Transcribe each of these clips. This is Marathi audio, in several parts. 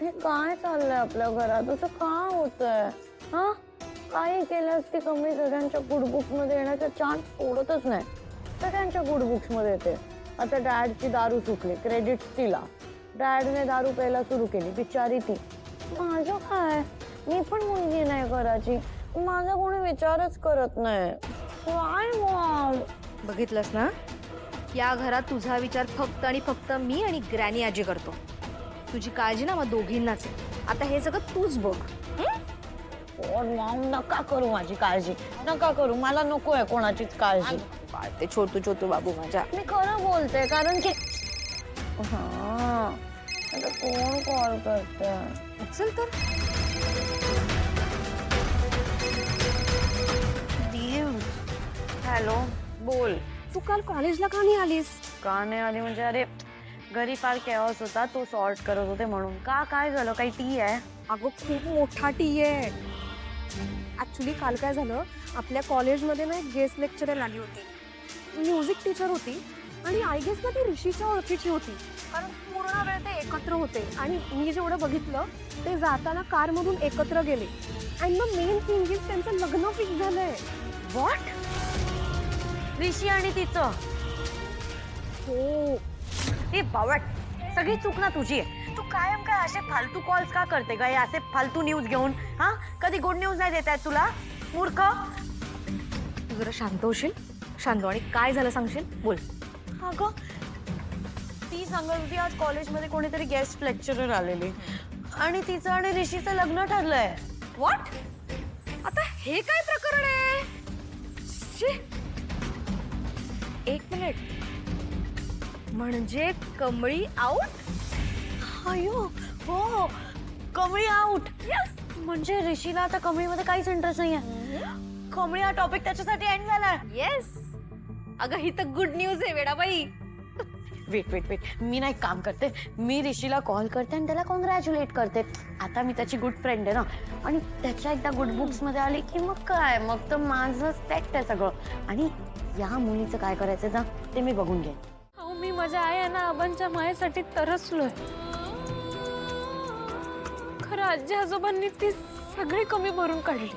हे काय चाललंय आपल्या घरात? असं का होतंय? हा, काही केल्यास ती कमी सगळ्यांच्या गुड बुक्स मध्ये येण्याचा चान्स सोडतच नाही. सगळ्यांच्या गुड बुक्स मध्ये येते. आता डॅडची दारू सुटली, क्रेडिट तिला. डॅडने दारू प्यायला सुरू केली, बिचारी ती. माझं काय? मी पण मुलगी नाही घराची, माझा कोणी विचारच करत नाही. काय मॉम? बघितलंस ना, या घरात तुझा विचार फक्त आणि फक्त मी आणि ग्रॅनी आजी करतो. तुझी काळजी ना मग दोघींनाच आहे. आता हे सगळं तूच बघ. मॉम नका करू माझी काळजी, नका करू. मला नको आहे कोणाचीच काळजी. ते छोटू छोटू बाबू माझ्या. मी खरं बोलते, कारण की हा, आता कोण कॉल करते? चल तर. हॅलो, बोल. तू काल कॉलेजला का नाही आलीस? का नाही आली म्हणजे? अरे घरी फार केऑस होता, तो सॉर्ट करत होते म्हणून. का, काय झालं? काही टी आहे? अगं खूप मोठा टी आहे. ऍक्च्युली काल काय झालं, आपल्या कॉलेजमध्ये ना एक गेस्ट लेक्चरर आली होती. म्युझिक टीचर होती आणि आय गेस ना ती ऋषीच्या ओळखीची होती, कारण पूर्ण वेळ ते एकत्र होते. आणि मी जेवढं बघितलं ते जाताना कारमधून एकत्र गेले. आणि मग मेन थिंग इज त्यांचं लग्न फिक्स झालंय. व्हॉट? ऋषी आणि तिचं? हो. हे बावट, सगळी चूक ना तुझी आहे. तू कायम काय असे फालतू कॉल्स का करते काय? असे फालतू न्यूज घेऊन? हा, कधी गुड न्यूज नाही देत आहेत तुला? मूर्ख. तू जरा शांत होशील? शांत. आणि काय झालं सांगशील? बोल. अगं ती सांगत होती आज कॉलेजमध्ये कोणीतरी गेस्ट लेक्चरर आलेली आणि तिचं आणि ऋषीचं लग्न ठरलंय. व्हॉट? आता हे काय प्रकरण आहे? शी. एक मिनिट, म्हणजे कमळी आउट? अयो हो, कमळी आउट. म्हणजे ऋषीला आता कमळीमध्ये काहीच इंटरेस्ट नाहीये. कमळी हा टॉपिक त्याच्यासाठी एंड झाला. येस. अगं ही तर गुड न्यूज आहे वेडाबाई. वेट वेट वेट, मी ना एक काम करते, मी ऋषीला कॉल करते आणि त्याला कॉंग्रॅच्युलेट करते. आता मी त्याची गुड फ्रेंड आहे ना, आणि त्याच्या एकदा गुड बुक्स मध्ये आली की मग काय, मग तर माझं सेट आहे सगळं. आणि या मुलीचं काय करायचं ना ते मी बघून घेईन. अहो, मी माझ्या आई आणि आबांच्या मायेसाठी तरसलोय. खरं आजी आजोबांनी ती सगळी कमी भरून काढली.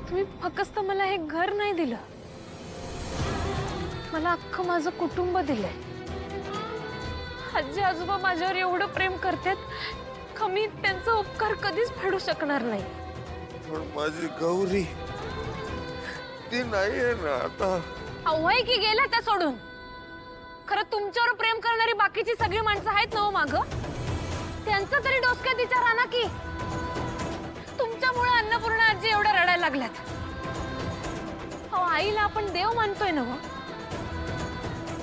तुम्ही फक्त मला हे घर नाही दिलं, मला अख्खं माझं कुटुंब दिलंय. आजी आजोबा माझ्यावर एवढं प्रेम करतात का मी त्यांचा उपकार कधीच फेडू शकणार नाही. पण माझी गौरी ती नाही आहे ना आता. अवय की गेल्या त्या सोडून. खरं तुमच्यावर प्रेम करणारी बाकीची सगळी माणसं आहेत ना हो माग, त्यांचा तरी डोसक्यात विचार आणा की तुमच्यामुळे अन्नपूर्णा आजी एवढ्या रडायला लागल्यात. अहो, आईला आपण देव मानतोय ना,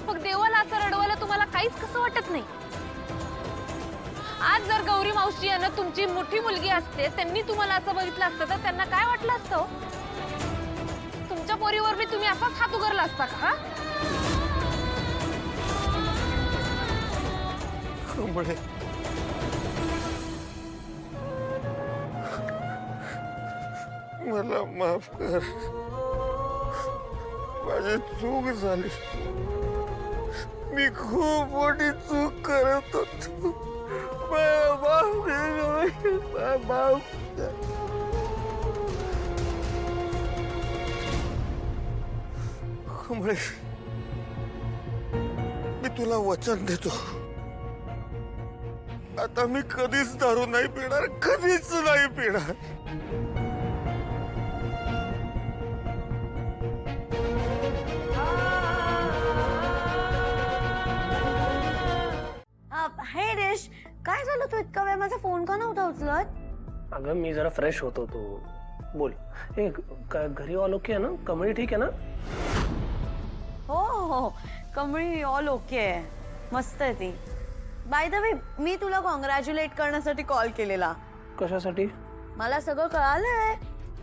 मग देवाला असं रडवायला तुम्हाला काहीच कसं वाटत नाही? आज जर गौरी मावशी यांना तुमची मोठी मुलगी असते, त्यांनी तुम्हाला असं बघितलं असतं तर त्यांना काय वाटलं असतं? तुमच्या पोरीवर मी तुम्ही असाच हात उगारला असता का? कमळे, मला माफ कर. माझी चूक झाली. मी खूप मोठी चूक करत होतो. मला माफ कर, मला माफ कर. कमळे, मी तुला वचन देतो, आता मी कधीच दारू नाही पिणार, कधीच नाही पिणार. हे रेश, काय झालं? तू इतका वेळ माझा फोन का नव्हता उचलत? अगं मी जरा फ्रेश होत होतो. बोल. हे घरी ऑल ओके आहे ना? कमळी ठीक आहे ना? हो हो, कमळी ऑल ओके आहे, मस्त आहे ती. बाय द वे, मी तुला कॉंग्रॅच्युलेट करण्यासाठी कॉल केलेला. कशासाठी? मला सगळं कळालंय.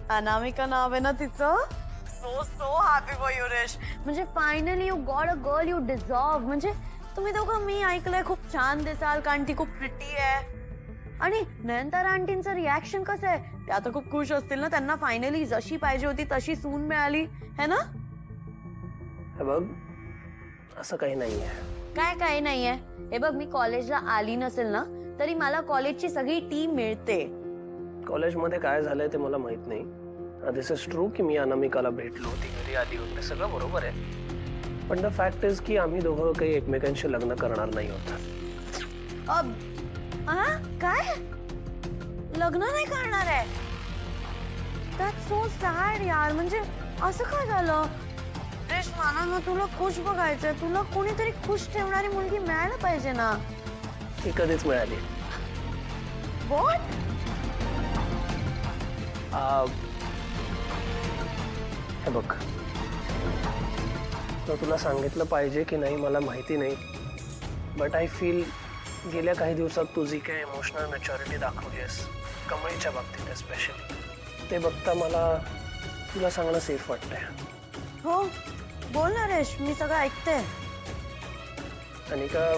अनामिका नाव आहे ना तिचं. So so happy for you रेश. म्हणजे finally you got a girl you deserve. म्हणजे तुम्ही दोघं, मी ऐकलंय, खूप छान दिसाल कारण ती खूप प्रिटी आहे. आणि नयनतारा आंटींचं रिॲक्शन कसं आहे? ते आता खूप खुश असतील ना, त्यांना फायनली जशी पाहिजे होती तशी सून मिळाली है ना? हे बघ, असं काही नाहीये. काय नाहीये. हे बघ, मी कॉलेजला आली नसेल ना तरी मला कॉलेजची सगळी टीम मिळते. कॉलेजमध्ये काय झालंय ते मला माहित नाही. दिस इज ट्रू की मी अनामिकाला भेटलो, ती घरी आली होती, सगळं बरोबर आहे. पण द फॅक्ट इज की आम्ही दोघं काही एकमेकांशी लग्न करणार नाही होता. काय लग्न नाही करणार आहे? दॅट्स सो सॅड यार. म्हणजे असं काय झालं? रेश, मला ना तुला खुश बघायचंय. तुला कोणीतरी खुश ठेवणारी मुलगी मिळायला पाहिजे ना. ती कधीच मिळाली. What? हे बघ, तर तुला सांगितलं पाहिजे की नाही मला माहिती नाही, बट आय फील गेल्या काही दिवसात तू जी काही इमोशनल मॅच्युरिटी दाखवली आहेस कमळीच्या बाबतीत स्पेशली, ते बघता मला तुला सांगणं सेफ वाटतंय. हो, बोल ना रेश, मी सगळं ऐकते. आणि का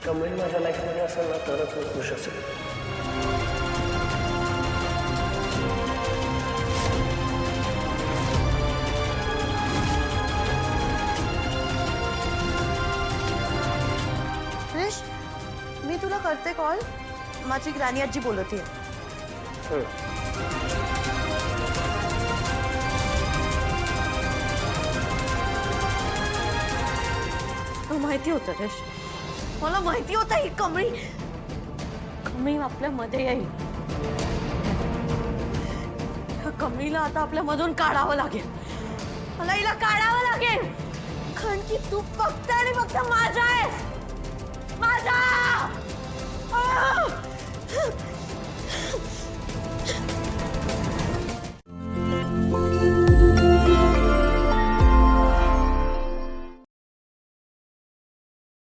कमळी माझ्या लाईफमध्ये असेल ना तरच मी खुश असेल. रेश, मी तुला करते कॉल. माझी ग्रॅनी आजी बोलत आहे. माहिती होतं रेश, मला माहिती होतं ही कमळी आपल्या मध्ये येईल. कमळीला आता आपल्या मधून काढावं लागेल. मला हिला काढावं लागेल, कारण की तू फक्त आणि फक्त माझा आहेस. माझा